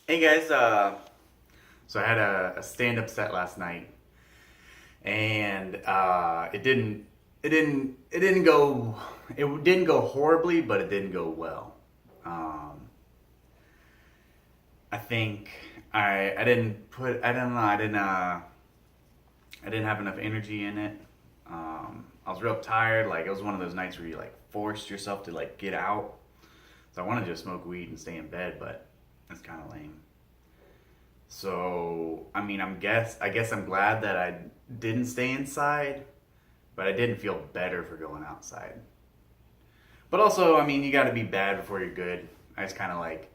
Hey guys, so I had a stand-up set last night, and it didn't go horribly, but it didn't go well. Um, I think I didn't put I don't know I didn't have enough energy in it. I was real tired. Like it was one of those nights where you like forced yourself to like get out. So I wanted to just smoke weed and stay in bed, but it's kind of lame. So, I mean, I guess I'm glad that I didn't stay inside, but I didn't feel better for going outside. But also, I mean, you got to be bad before you're good. I just kind of like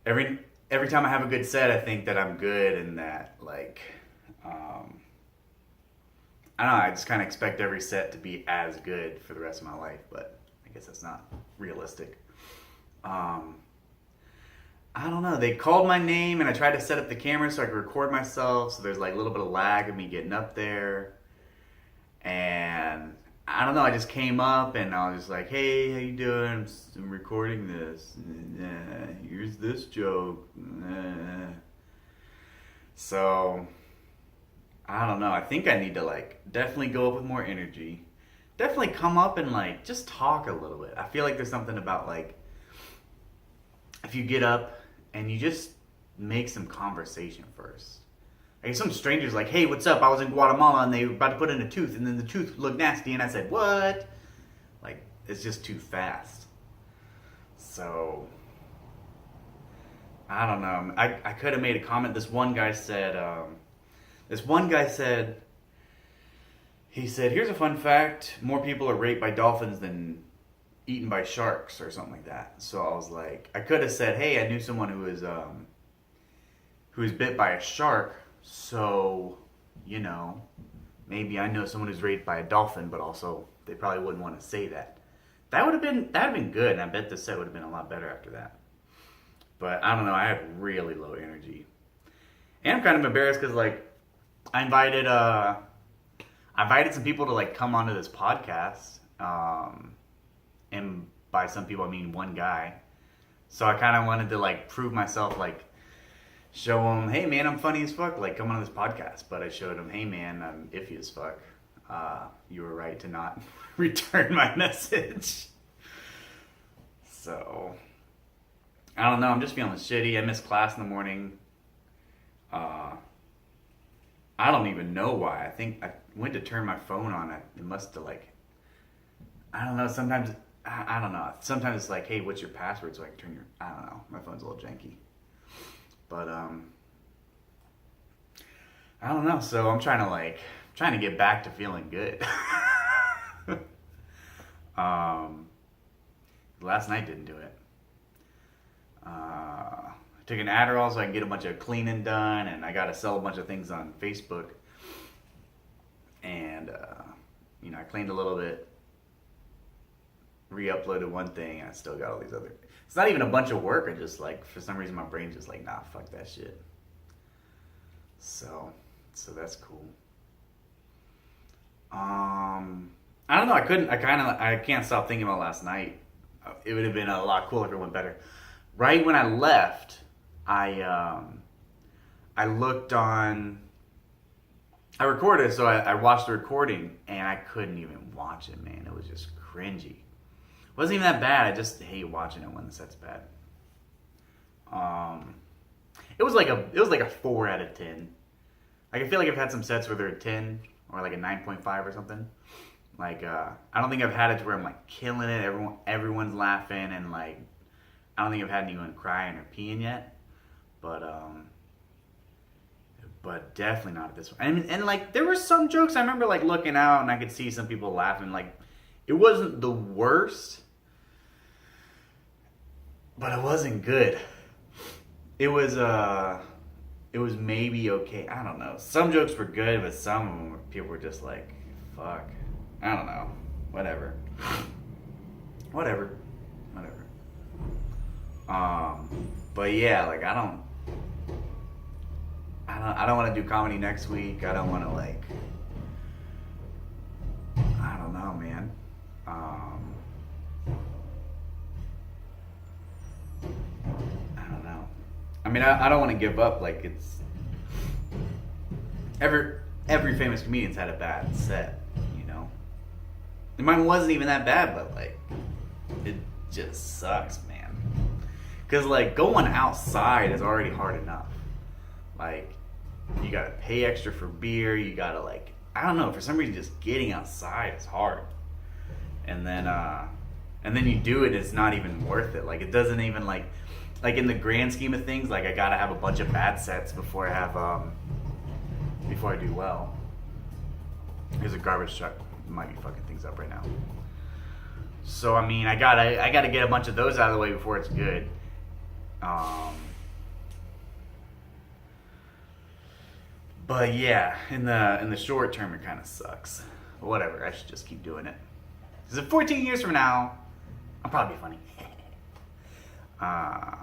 every every time I have a good set, I think that I'm good and that um, I don't know. I just kind of expect every set to be as good for the rest of my life, but I guess that's not realistic. Um, I don't know. They called my name and I tried to set up the camera so I could record myself. So there's like a little bit of lag of me getting up there. And I don't know. I just came up and I was just like, "Hey, how you doing? I'm recording this. Here's this joke." So I don't know. I think I need to like definitely go up with more energy. Definitely come up and like just talk a little bit. I feel like there's something about like if you get up and you just make some conversation first. Like some strangers like, "Hey, what's up? I was in Guatemala and they were about to put in a tooth and then the tooth looked nasty," and I said, "What?" Like it's just too fast. So I don't know. I could have made a comment. This one guy said, he said, "Here's a fun fact: more people are raped by dolphins than eaten by sharks," or something like that. So I was like, I could have said, "Hey, I knew someone who was bit by a shark, so you know, maybe I know someone who's raped by a dolphin, but also they probably wouldn't want to say that." That'd have been good, and I bet the set would have been a lot better after that. But I don't know. I had really low energy, and I'm kind of embarrassed because like I invited uh I invited some people to like come onto this podcast, and by some people I mean one guy. So I kind of wanted to like prove myself, like show him, "Hey man, I'm funny as fuck. Like come on this podcast." But I showed him, "Hey man, I'm iffy as fuck. You were right to not return my message." So I don't know. I'm just feeling shitty. I missed class in the morning. Uh, I don't even know why. I think I went to turn my phone on. It must have like I don't know. Sometimes I don't know. Sometimes it's like, "Hey, what's your password?" So I can turn your. I don't know. My phone's a little janky, but I don't know. So I'm trying to get back to feeling good. um, Last night didn't do it. I took an Adderall so I can get a bunch of cleaning done, and I got to sell a bunch of things on Facebook. And I cleaned a little bit, re-uploaded one thing, and I still got all these other. It's not even a bunch of work. I just like for some reason my brain's just like, nah, fuck that shit. So, so that's cool. I don't know. I can't stop thinking about last night. It would have been a lot cooler if it went better. Right when I left, I I looked on. I recorded, so I watched the recording, and I couldn't even watch it, man. It was just cringy. It wasn't even that bad. I just hate watching it when the set's bad. Um, it was like a 4 out of 10. Like I feel like I've had some sets where they're a 10 or like a 9.5 or something. Like I don't think I've had it to where I'm like killing it. Everyone's laughing and like I don't think I've had anyone crying or peeing yet. But definitely not at this one. And like there were some jokes I remember like looking out and I could see some people laughing. Like it wasn't the worst, but it wasn't good. It was it was maybe okay. I don't know. Some jokes were good, but some of them people were just like, fuck. I don't know. Whatever. Whatever. Whatever. But yeah, like I don't want to do comedy next week. I don't want to like I don't know, man. Um, I don't know. mean, I don't want to give up. Like, it's every famous comedian's had a bad set, you know. And mine wasn't even that bad, but like, it just sucks, man. Because like going outside is already hard enough. Like, you gotta pay extra for beer. You gotta like, I don't know. For some reason, just getting outside is hard. And then you do it. It's not even worth it. Like, it doesn't even like in the grand scheme of things. Like, I gotta have a bunch of bad sets before I do well. There's a garbage truck. It might be fucking things up right now. So I mean, I gotta get a bunch of those out of the way before it's good. But yeah, in the short term, it kind of sucks. But whatever, I should just keep doing it. Because in 14 years from now, I'll probably be funny. I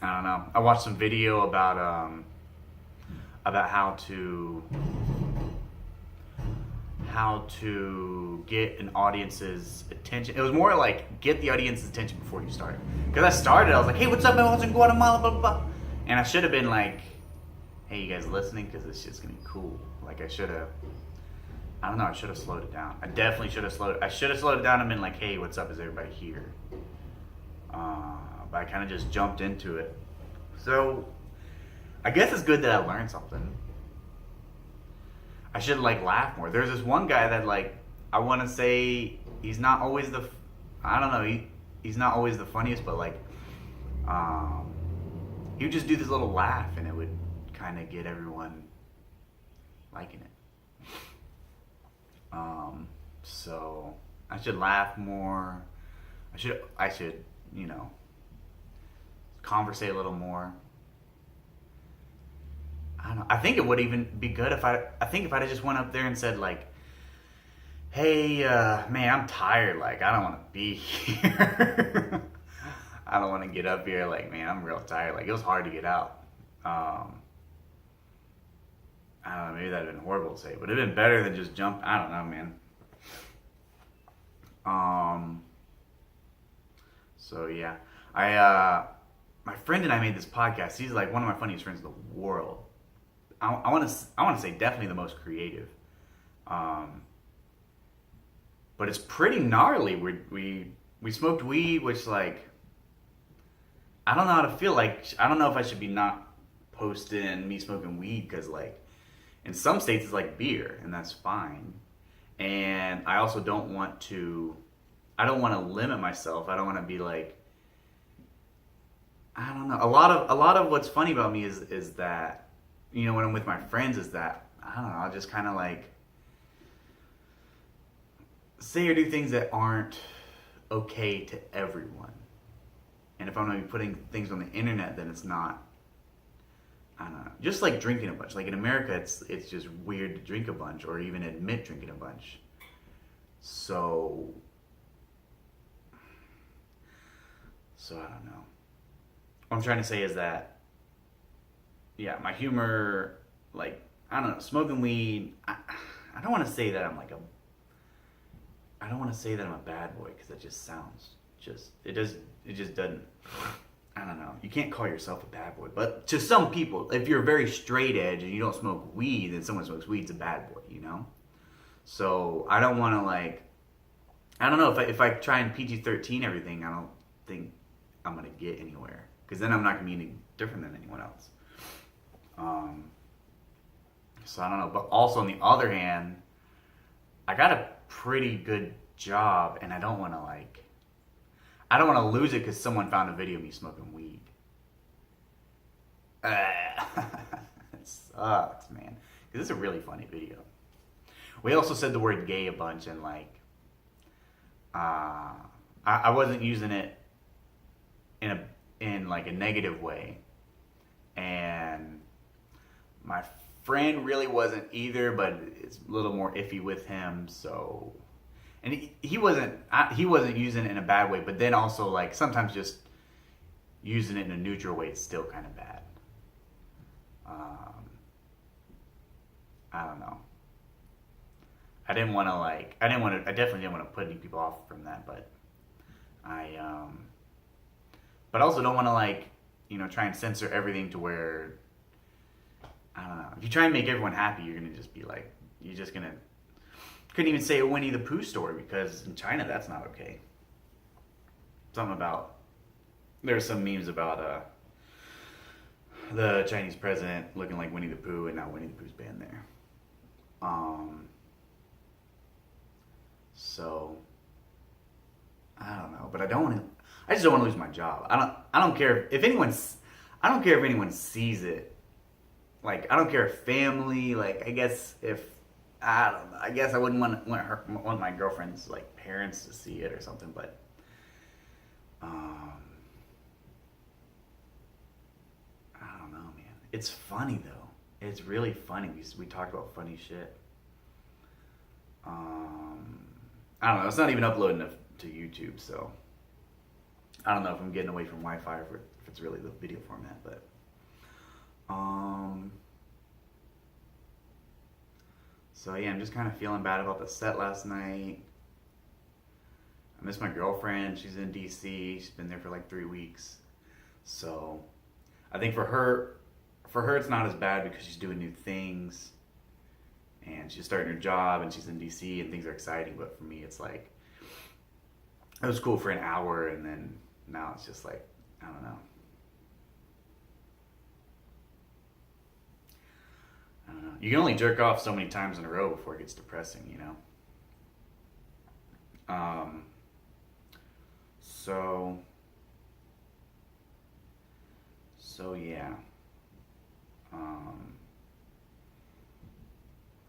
don't know. I watched some video about how to get an audience's attention. It was more like get the audience's attention before you start. Because I started, I was like, hey, what's up, man? What's in Guatemala? Blah, blah, blah. And I should have been like, hey, you guys listening? Because this shit's going to be cool. Like, I should have slowed it down. I definitely should have slowed it down and been like, hey, what's up? Is everybody here? But I kind of just jumped into it. So, I guess it's good that I learned something. I should like laugh more. There's this one guy that like, I want to say he's not always he's not always the funniest, but like, he would just do this little laugh and it would kind of get everyone liking it. So I should laugh more. I should, you know, conversate a little more. I don't know. I think it would even be good if I'd have just went up there and said like, hey, man, I'm tired. Like, I don't want to be here. I don't want to get up here. Like, man, I'm real tired. Like, it was hard to get out. I don't know. Maybe that'd have been horrible to say, but it'd been better than just jump. I don't know, man. So yeah, my friend and I made this podcast. He's like one of my funniest friends in the world. I want to say definitely the most creative. But it's pretty gnarly. We smoked weed, which like, I don't know how to feel. Like, I don't know if I should be not posting me smoking weed, because like in some states it's like beer, and that's fine. And I also don't want to limit myself. I don't want to be like, I don't know. A lot of what's funny about me is that, you know, when I'm with my friends, is that, I don't know, I'll just kind of like say or do things that aren't okay to everyone. And if I'm going to be putting things on the internet, then it's not, I don't know, just like drinking a bunch. Like in America, it's just weird to drink a bunch or even admit drinking a bunch. So I don't know. What I'm trying to say is that, yeah, my humor, like, I don't know, smoking weed, I don't want to say that I'm like I don't want to say that I'm a bad boy, because that just sounds, it just doesn't, I don't know. You can't call yourself a bad boy. But to some people, if you're very straight edge and you don't smoke weed, and someone smokes weed, it's a bad boy, you know? So I don't want to like, I don't know, if I try and PG-13 everything, I don't think I'm going to get anywhere. Because then I'm not going to be any different than anyone else. So I don't know. But also on the other hand, I got a pretty good job, and I don't want to lose it because someone found a video of me smoking weed. It sucks, man. Because it's a really funny video. We also said the word gay a bunch, and like, I wasn't using it in like a negative way, and my friend really wasn't either, but it's a little more iffy with him. So, and he wasn't using it in a bad way, but then also like sometimes just using it in a neutral way is still kind of bad. I don't know. I definitely didn't want to put any people off from that, but but I also don't want to like, try and censor everything to where I don't know. If you try and make everyone happy, you're gonna just be like, you're just gonna couldn't even say a Winnie the Pooh story because in China that's not okay. Something about there's some memes about the Chinese president looking like Winnie the Pooh and now Winnie the Pooh's banned there. Um, so I don't know, but I don't want to. I just don't want to lose my job. I don't care if anyone's. I don't care if anyone sees it. Like I don't care if family. Like I guess if I don't know. I guess I wouldn't want my girlfriend's like parents to see it or something. But um, I don't know, man. It's funny though. It's really funny. We talked about funny shit. Um, I don't know. It's not even uploading to YouTube, so I don't know if I'm getting away from Wi-Fi or if it's really the video format. But so yeah, I'm just kind of feeling bad about the set last night. I miss my girlfriend. She's in DC. She's been there for like 3 weeks. So I think for her it's not as bad because she's doing new things and she's starting her job and she's in DC and things are exciting. But for me, it's like it was cool for an hour and then now it's just like I don't know. I don't know. You can only jerk off so many times in a row before it gets depressing, you know. Um, so yeah. Um,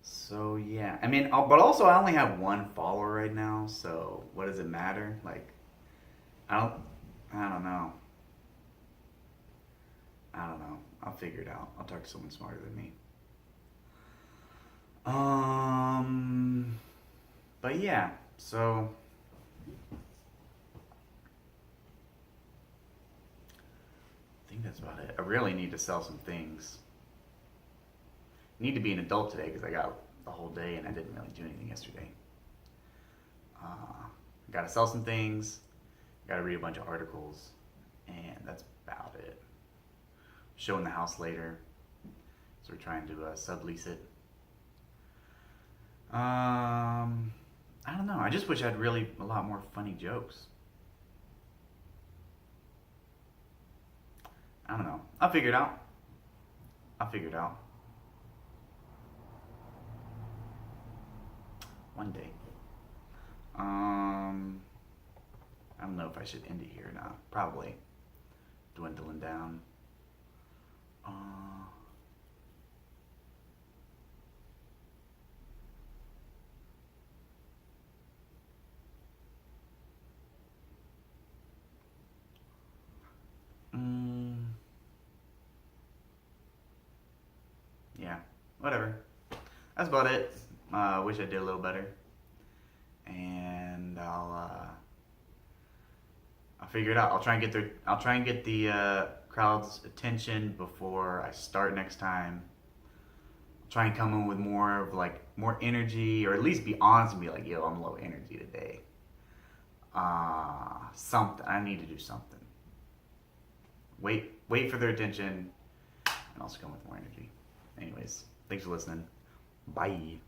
so yeah. I mean, but also I only have one follower right now. So what does it matter? Like, I don't. I don't know. I don't know. I'll figure it out. I'll talk to someone smarter than me. Um, but yeah. So I think that's about it. I really need to sell some things. I need to be an adult today because I got the whole day and I didn't really do anything yesterday. Got to sell some things. Got to read a bunch of articles, and that's about it. Showing the house later, so we're trying to sublease it. I don't know. I just wish I had really a lot more funny jokes. I don't know. I'll figure it out. I'll figure it out. One day. I don't know if I should end it here or not. Probably. Dwindling down. Uh, mm, yeah. Whatever. That's about it. Wish I did a little better. And I'll figure it out. I'll try and get the crowd's attention before I start next time. I'll try and come in with more energy, or at least be honest and be like, yo, I'm low energy today. Something. I need to do something. Wait for their attention, and also come with more energy. Anyways, thanks for listening. Bye.